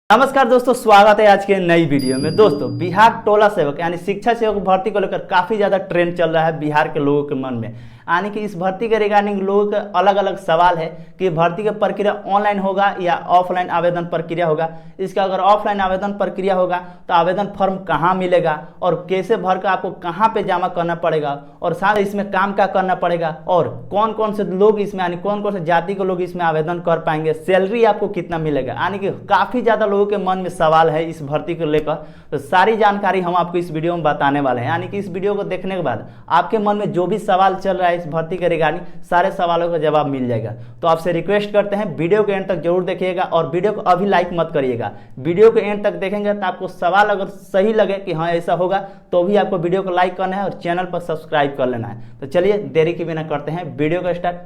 नमस्कार दोस्तों, स्वागत है आज के नई वीडियो में। दोस्तों, बिहार टोला सेवक यानी शिक्षा सेवक भर्ती को लेकर काफ़ी ज़्यादा ट्रेंड चल रहा है बिहार के लोगों के मन में। यानी कि इस भर्ती के रिगार्डिंग लोगों के अलग अलग सवाल है कि भर्ती की प्रक्रिया ऑनलाइन होगा या ऑफलाइन आवेदन प्रक्रिया होगा। इसका अगर ऑफलाइन आवेदन प्रक्रिया होगा तो आवेदन फॉर्म कहाँ मिलेगा और कैसे भर कर आपको कहाँ पे जमा करना पड़ेगा, और साथ ही इसमें काम क्या करना पड़ेगा, और कौन कौन से लोग इसमें यानी कौन कौन से जाति के लोग इसमें आवेदन कर पाएंगे, सैलरी आपको कितना मिलेगा, यानी कि काफ़ी ज़्यादा लोगों के मन में सवाल है इस भर्ती को लेकर। तो सारी जानकारी हम आपको इस वीडियो में बताने वाले हैं। यानी कि इस वीडियो को देखने के बाद आपके मन में जो भी सवाल चल रहा है इस भर्ती के रिगार्डिंग सारे सवालों का जवाब मिल जाएगा। तो आपसे रिक्वेस्ट करते हैं वीडियो के एंड तक जरूर देखिएगा और वीडियो को अभी लाइक मत करिएगा। वीडियो के एंड तक देखेंगे तो आपको सवाल अगर सही लगे कि हाँ ऐसा होगा तो भी आपको वीडियो को लाइक करना है और चैनल पर सब्सक्राइब कर लेना है। तो चलिए देरी के बिना करते हैं वीडियो का स्टार्ट।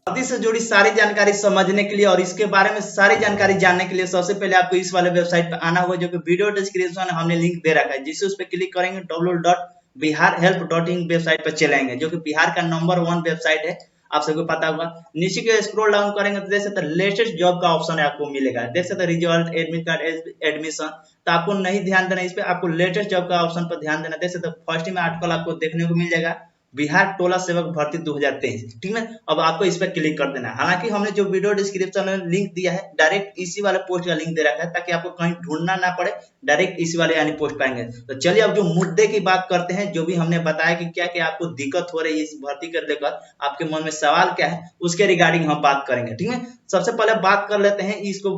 भर्ती से जुड़ी सारी जानकारी समझने के लिए और इसके बारे में सारी जानकारी जानने के लिए सबसे पहले आपको इस वाले वेबसाइट पर आना होगा, जो कि वीडियो डिस्क्रिप्शन में हमने लिंक दे रखा है, जिससे उस पर क्लिक करेंगे www.biharhelp.in वेबसाइट पर चलेंगे, जो कि बिहार का नंबर 1 वेबसाइट है। आप सबको पता होगा। नीचे के स्क्रॉल डाउन करेंगे तो देख सकते हैं लेटेस्ट जॉब का ऑप्शन है, आपको मिलेगा। देख सकते हैं रिजल्ट, एडमिट कार्ड, एडमिशन। तो आपको नहीं ध्यान देना इस पे, आपको लेटेस्ट जॉब का ऑप्शन पर ध्यान देना। देख सकते हैं फर्स्ट में आर्टिकल आपको देखने को मिल जाएगा, बिहार टोला सेवक भर्ती 2023। ठीक है, अब आपको इस पर क्लिक कर देना है। हालांकि हमने जो वीडियो डिस्क्रिप्शन में लिंक दिया है डायरेक्ट इसी वाले पोस्ट का लिंक दे रखा है, ताकि आपको कहीं ढूंढना ना पड़े, डायरेक्ट इसी वाले यानी पोस्ट पाएंगे। तो चलिए अब जो मुद्दे की बात करते हैं, जो भी हमने बताया कि क्या क्या आपको दिक्कत हो रही है इस भर्ती को लेकर, आपके मन में सवाल क्या है, उसके रिगार्डिंग हम बात करेंगे। ठीक है, सबसे पहले बात कर लेते हैं इसको,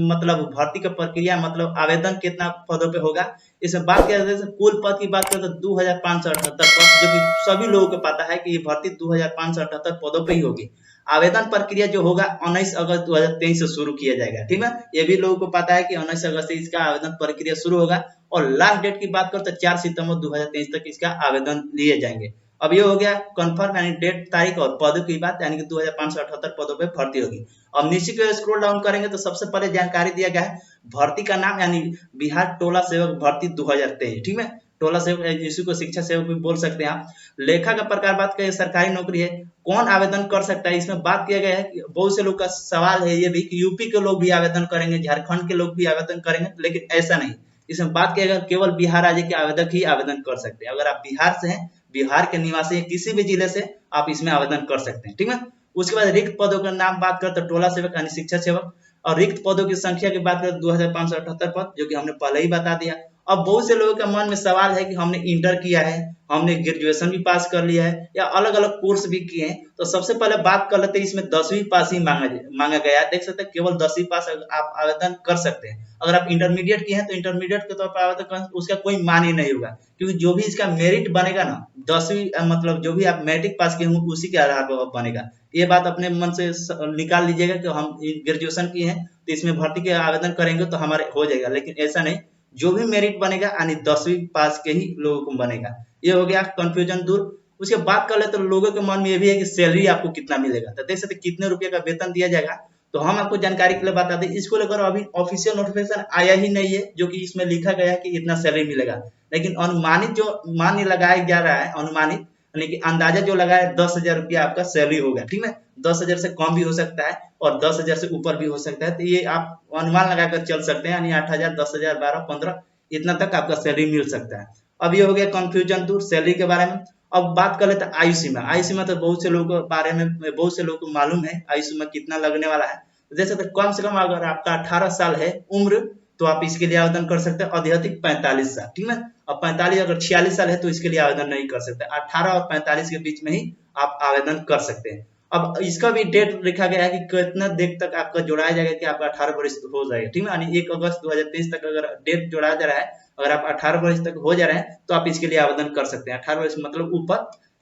मतलब भर्ती का प्रक्रिया, मतलब आवेदन कितना पदों पे होगा। इसमें बात किया जाए कुल पद की बात करें तो 2578 पद, जो कि सभी लोगों को पता है कि ये भर्ती 2578 पदों पे ही होगी। आवेदन प्रक्रिया जो होगा 19 अगस्त 2023 से शुरू किया जाएगा। ठीक है, ये भी लोगों को पता है कि 19 अगस्त से इसका आवेदन प्रक्रिया शुरू होगा, और लास्ट डेट की बात करें तो 4 सितंबर 2023 तक इसका आवेदन लिए जाएंगे। अब ये हो गया कंफर्म, यानी डेट, तारीख और पदों की बात, यानी कि 2578 पदों पे भर्ती होगी। अब नीचे के स्क्रॉल डाउन करेंगे तो सबसे पहले जानकारी दिया गया है भर्ती का नाम, यानी बिहार टोला सेवक भर्ती 2023। ठीक है, टोला सेवक इसी को शिक्षा सेवक भी बोल सकते हैं आप। लेखा का प्रकार बात करें, सरकारी नौकरी है, कौन आवेदन कर सकता है, इसमें बात किया गया है कि बहुत से लोग का सवाल है ये भी कि यूपी के लोग भी आवेदन करेंगे, झारखंड के लोग भी आवेदन करेंगे, लेकिन ऐसा नहीं। इसमें बात किया गया केवल बिहार राज्य के आवेदक ही आवेदन कर सकते हैं। अगर आप बिहार से हैं, बिहार के निवासी हैं, किसी भी जिले से आप इसमें आवेदन कर सकते हैं। ठीक है, उसके बाद रिक्त पदों का नाम बात करते हैं टोला सेवक यानी शिक्षा सेवक, और रिक्त पदों की संख्या की बात करें 2578 पद, जो कि हमने पहले ही बता दिया। अब बहुत से लोगों के मन में सवाल है कि हमने इंटर किया है, हमने ग्रेजुएशन भी पास कर लिया है, या अलग अलग कोर्स भी किए हैं। तो सबसे पहले बात कर लेते हैं, इसमें 10वीं पास ही मांगा गया है। देख सकते हैं केवल 10वीं पास आप आवेदन कर सकते हैं। अगर आप इंटरमीडिएट किए हैं तो इंटरमीडिएट के तौर पर आवेदन कर, उसका कोई मान ही नहीं होगा, क्योंकि जो भी इसका मेरिट बनेगा ना, 10वीं मतलब जो भी आप मैट्रिक पास किए होंगे उसी के आधार पर बनेगा। ये बात अपने मन से निकाल लीजिएगा कि हम ग्रेजुएशन किए हैं तो इसमें भर्ती के आवेदन करेंगे तो हमारे हो जाएगा, लेकिन ऐसा नहीं। जो भी मेरिट बनेगा यानी 10वीं पास के ही लोगों को बनेगा। ये हो गया कंफ्यूजन दूर। उसके बाद कर ले तो लोगों के मन में ये भी है कि सैलरी आपको कितना मिलेगा, तो देख सकते कितने रुपए का वेतन दिया जाएगा। तो हम आपको जानकारी के लिए बता दें, इसको लेकर अभी ऑफिशियल नोटिफिकेशन आया ही नहीं है, जो कि इसमें लिखा गया है कि इतना सैलरी मिलेगा। लेकिन अनुमानित जो मान लगाया जा रहा है, अनुमानित यानी कि अंदाजा जो लगा है 10,000 रुपया आपका सैलरी होगा। ठीक है, 10,000 से कम भी हो सकता है और 10,000 से ऊपर भी हो सकता है। तो ये आप अनुमान लगाकर चल सकते हैं, यानी 8,000, 10,000, 12, 15 इतना तक आपका सैलरी मिल सकता है। अब ये हो गया कंफ्यूजन दूर सैलरी के बारे में। अब बात कर लेते हैं आयु सीमा। आयु सीमा तो बहुत से लोगों के बारे में, बहुत से लोगों को मालूम है आयु सीमा कितना लगने वाला है। जैसे तो कम से कम अगर आपका 18 साल है उम्र, तो आप इसके लिए आवेदन कर सकते हैं। अधिक 45 साल। ठीक है, अब 45 अगर 46 साल है तो इसके लिए आवेदन नहीं कर सकते। 18 और 45 के बीच में ही आप आवेदन कर सकते हैं। अब इसका भी डेट लिखा गया है कि कितना देर तक आपका जोड़ाया जाएगा कि आपका 18 वर्ष हो जाएगा। ठीक है, यानी 1 अगस्त 2023 तक अगर डेट जोड़ाया जा रहा है, अगर आप 18 वर्ष तक हो जा रहे हैं तो आप इसके लिए आवेदन कर सकते हैं। 18 वर्ष मतलब ऊपर,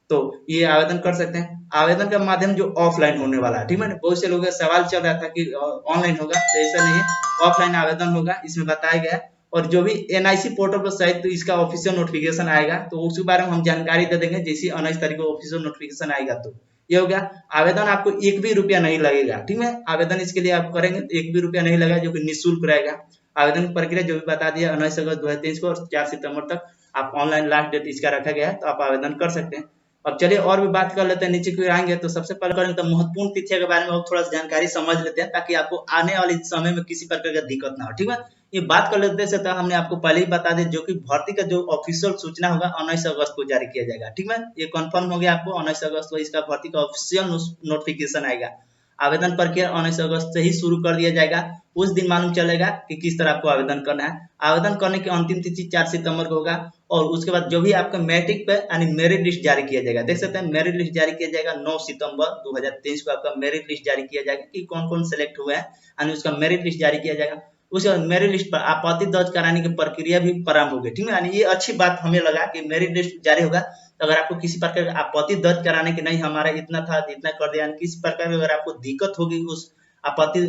तो ये आवेदन कर सकते हैं। आवेदन का माध्यम जो ऑफलाइन होने वाला है। ठीक है, बहुत से लोगों का सवाल चल रहा था कि ऑनलाइन होगा, तो ऐसा नहीं है, ऑफलाइन आवेदन होगा, इसमें बताया गया है। और जो भी एनआईसी पोर्टल पर शायद तो इसका ऑफिशियल नोटिफिकेशन आएगा, तो उसके बारे में हम जानकारी दे देंगे जैसे 19 तारीख को ऑफिशियल नोटिफिकेशन आएगा। तो ये हो गया। आवेदन आपको 1 भी रुपया नहीं लगेगा। ठीक है, आवेदन इसके लिए आप करेंगे तो 1 भी रुपया नहीं लगेगा, जो कि निःशुल्क रहेगा। आवेदन की प्रक्रिया जो भी बता दिया 19 अगस्त 2023 को और 4 सितंबर तक आप ऑनलाइन लास्ट डेट इसका रखा गया है, तो आप आवेदन कर सकते हैं। अब चलिए और भी बात कर लेते हैं, नीचे की ओर आएंगे तो सबसे पहले करेंगे तो महत्वपूर्ण तिथियों के बारे में और थोड़ा सा जानकारी समझ लेते हैं, ताकि आपको आने वाले समय में किसी प्रकार का दिक्कत ना हो। ठीक है, ये बात कर लेते से तो हमने आपको पहले ही बता दें, जो कि भर्ती का जो ऑफिशियल सूचना होगा 19 अगस्त को जारी किया जाएगा। ठीक है, ये कंफर्म हो गया आपको, 19 अगस्त को इसका भर्ती का ऑफिशियल नोटिफिकेशन आएगा। आवेदन प्रक्रिया 19 अगस्त से ही शुरू कर दिया जाएगा। उस दिन मालूम चलेगा कि किस तरह आपको आवेदन करना है। आवेदन करने की अंतिम तिथि 4 सितंबर को होगा और उसके बाद जो भी आपका मैट्रिक पे यानी मेरिट लिस्ट जारी किया जाएगा, देख सकते हैं मेरिट लिस्ट जारी किया जाएगा 9 सितंबर 2023 को आपका मेरिट लिस्ट जारी किया जाएगा कि कौन कौन सेलेक्ट हुए हैं, यानी उसका मेरिट लिस्ट जारी किया जाएगा। उसके बाद मेरिट लिस्ट पर आपत्ति दर्ज कराने की प्रक्रिया भी प्रारंभ होगी। ठीक है, यानी ये अच्छी बात हमें लगा कि मेरिट लिस्ट जारी होगा, तो अगर आपको किसी प्रकार का आपत्ति दर्ज कराने की, नहीं हमारा इतना था इतना कर दिया, किसी प्रकार की अगर आपको दिक्कत होगी उस आपत्ति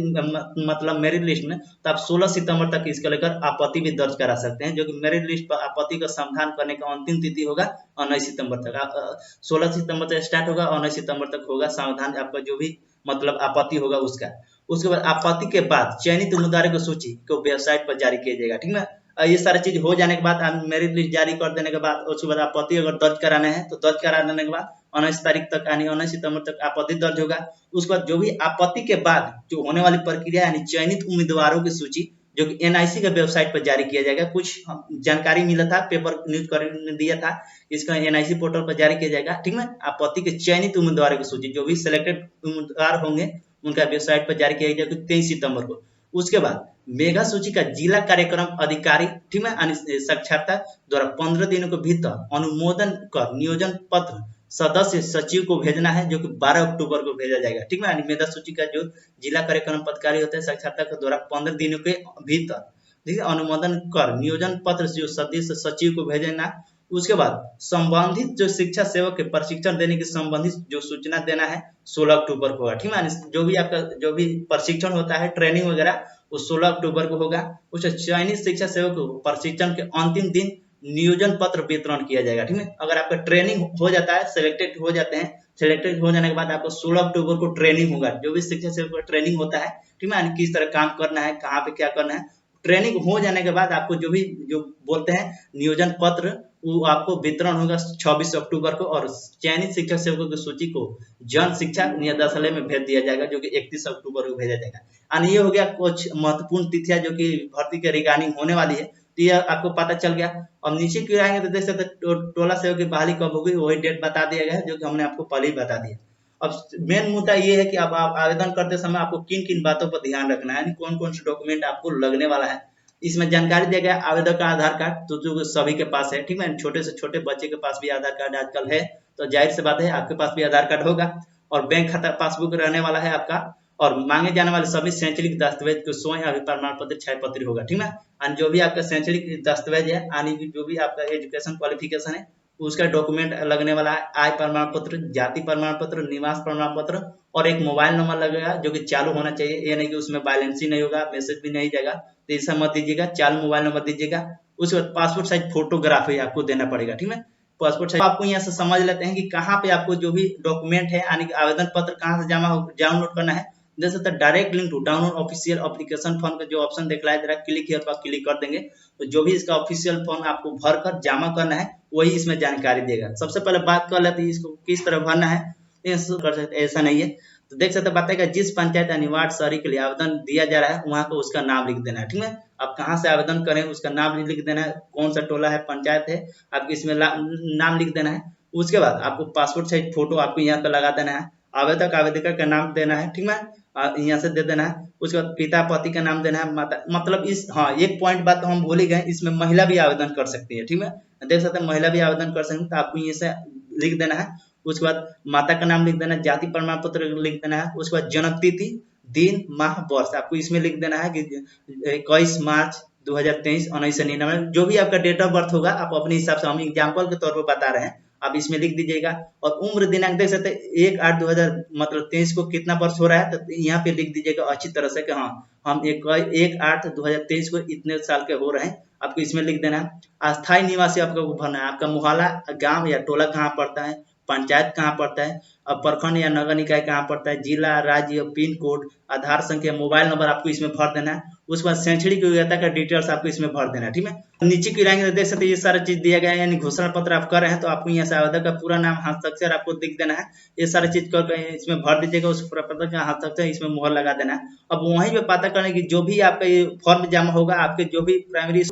मतलब मेरिट लिस्ट में, तो आप 16 सितंबर तक इसको लेकर आपत्ति भी दर्ज करा सकते हैं, जो कि मेरिट लिस्ट पर आपत्ति का समाधान करने का अंतिम तिथि होगा 19 सितंबर तक। 16 सितंबर तक स्टार्ट होगा, 19 सितंबर तक होगा समाधान आपका जो भी मतलब आपत्ति होगा उसका। उसके बाद आपत्ति के बाद चयनित उम्मीदवारों की सूची को वेबसाइट पर जारी किया जाएगा। ठीक है, ये सारी चीज हो जाने के बाद मेरिट लिस्ट जारी कर देने के बाद उसके बाद आपत्ति अगर दर्ज कराना है तो दर्ज करा देने के बाद 19 तारीख तक यानी 19 सितंबर तक आपत्ति दर्ज होगा। उसके बाद जो भी आपत्ति के बाद जो होने वाली प्रक्रिया यानी चयनित उम्मीदवारों की सूची जो कि एनआईसी के वेबसाइट पर जारी किया जाएगा। कुछ जानकारी मिला था, पेपर न्यूज कर दिया था, इसका एनआईसी पोर्टल पर जारी किया जाएगा। ठीक है, आपत्ति के चयनित उम्मीदवारों की सूची जो भी सिलेक्टेड उम्मीदवार होंगे उनका वेबसाइट पर जारी किया जाएगा 23 सितंबर को। उसके बाद मेगा सूची का जिला कार्यक्रम अधिकारी, ठीक है, साक्षरता द्वारा 15 दिनों के भीतर अनुमोदन कर नियोजन पत्र सदस्य सचिव को भेजना है, जो कि 12 अक्टूबर को भेजा जाएगा। ठीक है, मेगा सूची का जो जिला कार्यक्रम पदाधिकारी होते हैं साक्षरता के द्वारा 15 दिनों के भीतर, ठीक है, अनुमोदन कर नियोजन पत्र जो सदस्य सचिव को भेजना। उसके बाद संबंधित जो शिक्षा सेवक के प्रशिक्षण देने की संबंधित जो सूचना देना है 16 अक्टूबर को होगा। ठीक है, जो भी आपका जो भी प्रशिक्षण होता है ट्रेनिंग वगैरह वो 16 अक्टूबर को होगा। उस चयनित शिक्षा सेवक को प्रशिक्षण के अंतिम दिन नियोजन पत्र वितरण किया जाएगा। ठीक है, अगर आपका ट्रेनिंग हो जाता है, सिलेक्टेड हो जाते हैं, सिलेक्टेड हो जाने के बाद आपको 16 अक्टूबर को ट्रेनिंग होगा, जो भी शिक्षा सेवक का ट्रेनिंग होता है, ठीक है, किस तरह काम करना है, कहाँ पे क्या करना है। ट्रेनिंग हो जाने के बाद आपको जो भी जो बोलते हैं नियोजन पत्र वो आपको वितरण होगा 26 अक्टूबर को और चयनित शिक्षक सेवकों की सूची को जन शिक्षा निदेशालय में भेज दिया जाएगा, जो कि 31 अक्टूबर को भेजा जाएगा। और ये हो गया कुछ महत्वपूर्ण तिथियां जो कि भर्ती के रिगार्डिंग होने वाली है, तो ये आपको पता चल गया। अब नीचे की आएंगे तो देख सकते टोला सेवक की बहाली कब होगी, वही डेट बता दिया गया है, जो कि हमने आपको पहले ही बता दिया। अब मेन मुद्दा ये है कि अब आप आवेदन करते समय आपको किन किन बातों पर ध्यान रखना है, यानी कौन कौन से डॉक्यूमेंट आपको लगने वाला है। इसमें जानकारी दिया गया आवेदक का आधार कार्ड तो जो सभी के पास है, ठीक है, छोटे से छोटे बच्चे के पास भी आधार कार्ड आजकल है, तो जाहिर सी बात है आपके पास भी आधार कार्ड होगा। और बैंक खाता पासबुक रहने वाला है आपका, और मांगे जाने वाले सभी शैक्षणिक दस्तावेज को स्वयं अभी प्रमाण पत्र छाया पत्र होगा। ठीक है, और जो भी आपका शैक्षणिक दस्तावेज है यानी जो भी आपका एजुकेशन क्वालिफिकेशन है उसका डॉक्यूमेंट लगने वाला है, आय प्रमाण पत्र, जाति प्रमाण पत्र, निवास प्रमाण पत्र और एक मोबाइल नंबर लगेगा जो कि चालू होना चाहिए। ये नहीं कि उसमें बैलेंस ही नहीं होगा, मैसेज भी नहीं जाएगा, तो ऐसा मत दीजिएगा, चालू मोबाइल नंबर दीजिएगा। उसके बाद पासपोर्ट साइज फोटोग्राफी आपको देना पड़ेगा। ठीक है, पासपोर्ट साइज आपको यहाँ से समझ लेते हैं कि कहाँ पे आपको जो भी डॉक्यूमेंट है यानी कि आवेदन पत्र कहाँ से डाउनलोड करना है। जैसे तो direct link to download official application form का जो ऑप्शन दिखलाया जा रहा है, क्लिक हियर पर क्लिक कर देंगे तो जो भी इसका ऑफिशियल फॉर्म आपको भर कर जमा करना है वही इसमें जानकारी देगा। सबसे पहले बात कर लेते हैं इसको किस तरह भरना है, कर सकते ऐसा नहीं है तो देख सकते बताएगा जिस पंचायत यानी वार्ड शहरी के लिए आवेदन दिया जा रहा है वहां को उसका नाम लिख देना है। ठीक है, आप कहाँ से आवेदन करें उसका नाम लिख देना है, कौन सा टोला है पंचायत है आपको इसमें नाम लिख देना है। उसके बाद आपको पासपोर्ट साइज फोटो आपको यहाँ पे लगा देना है, आवेदक आवेदिका का नाम देना है। ठीक है, यहाँ से दे देना है। उसके बाद पिता पति का नाम देना है, माता मतलब इस हाँ एक पॉइंट बात तो हम भूल ही गए, इसमें महिला भी आवेदन कर सकती है। ठीक है, देख सकते हैं महिला भी आवेदन कर सकती है, तो आपको ये से लिख देना है। उसके बाद माता का नाम लिख देना है, जाति प्रमाण पत्र लिख देना है। उसके बाद जन्म तिथि, दिन, माह, वर्ष आपको इसमें लिख देना है कि 21 मार्च 2023 1999 जो भी आपका डेट ऑफ बर्थ होगा आप अपने हिसाब से, हम एग्जाम्पल के तौर पर बता रहे हैं, आप इसमें लिख दीजिएगा। और उम्र दिनांक देख सकते हैं 1/8/2000 मतलब 23 को कितना वर्ष हो रहा है तो यहाँ पे लिख दीजिएगा अच्छी तरह से कि हाँ हम 1/8/2023 को इतने साल के हो रहे हैं, आपको इसमें लिख देना है। अस्थायी निवासी आपको भरना है, आपका मोहल्ला गांव या टोला कहाँ पड़ता है पंचायत कहाँ पड़ता है, अब प्रखंड या नगर निकाय कहाँ पड़ता है, जिला, राज्य, पिन कोड, आधार संख्या, मोबाइल नंबर आपको इसमें भर देना है। उसके बाद शैक्षणिक योग्यता का डिटेल्स आपको इसमें भर देना है। ठीक है, नीचे गिराएंगे तो देख सकते हैं ये सारा चीज दिया गया है, यानी घोषणा पत्र आप कर रहे हैं तो आपको यहाँ से आवेदक का पूरा नाम, हस्ताक्षर आपको दिख देना है। ये सारा चीज कर इसमें भर दीजिएगा, उस प्रपत्र का हस्ताक्षर इसमें मुहर लगा देना है। अब वहीं पे पता करने की जो भी आपका ये फॉर्म जमा होगा, आपके जो भी प्राइमरी,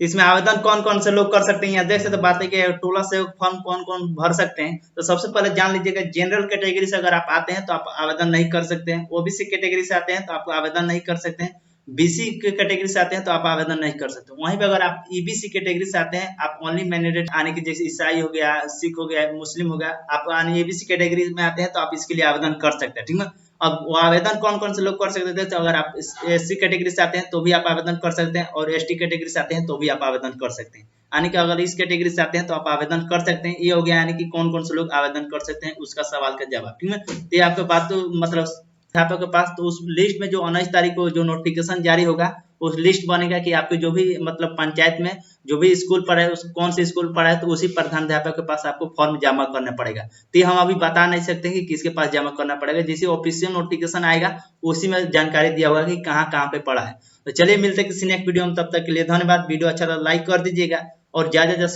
इसमें आवेदन कौन कौन से लोग कर सकते हैं, यहाँ देख सकते बात है कि टोला से फॉर्म कौन कौन भर सकते हैं। तो सबसे पहले जान लीजिएगा, जनरल कैटेगरी से अगर आप आते हैं तो आप आवेदन नहीं कर सकते हैं, ओबीसी कैटेगरी से आते हैं तो आप आवेदन नहीं कर सकते हैं, बीसी के कैटेगरी से आते हैं तो आप आवेदन नहीं कर सकते। वहीं पे अगर आप ईबीसी कैटेगरी से आते हैं, आप ओनली मैंडेटेड आने की, जैसे ईसाई हो गया, सिख हो गया, मुस्लिम हो गया, आप ईबीसी कैटेगरी में आते हैं तो आप इसके लिए आवेदन कर सकते हैं। ठीक है, अब वो आवेदन कौन कौन से लोग कर सकते थे, तो अगर आप एससी कैटेगरी से आते हैं तो भी आप आवेदन कर सकते हैं, और एसटी कैटेगरी से आते हैं तो भी आप आवेदन कर सकते हैं। यानी कि अगर इस कैटेगरी से आते हैं तो आप आवेदन कर सकते हैं। ये हो गया यानी कि कौन कौन से लोग आवेदन कर सकते हैं उसका सवाल का जवाब। ठीक है, तो ये आपके पास तो मतलब आपके पास तो उस लिस्ट में जो 19 तारीख को जो नोटिफिकेशन जारी होगा, उस लिस्ट बनेगा कि आपके जो भी मतलब पंचायत में जो भी स्कूल पढ़ा है, उस कौन से स्कूल पढ़ा है, तो उसी प्रधानाध्यापक के पास आपको फॉर्म जमा करना पड़ेगा। तो हम अभी बता नहीं सकते कि किसके पास जमा करना पड़ेगा, जैसे ऑफिशियल नोटिफिकेशन आएगा उसी में जानकारी दिया होगा कि कहाँ कहाँ पे पड़ा है। तो चलिए मिलते हैं किसी नेक्स्ट वीडियो में, तब तक के लिए धन्यवाद। वीडियो अच्छा तो लाइक कर दीजिएगा और ज्यादा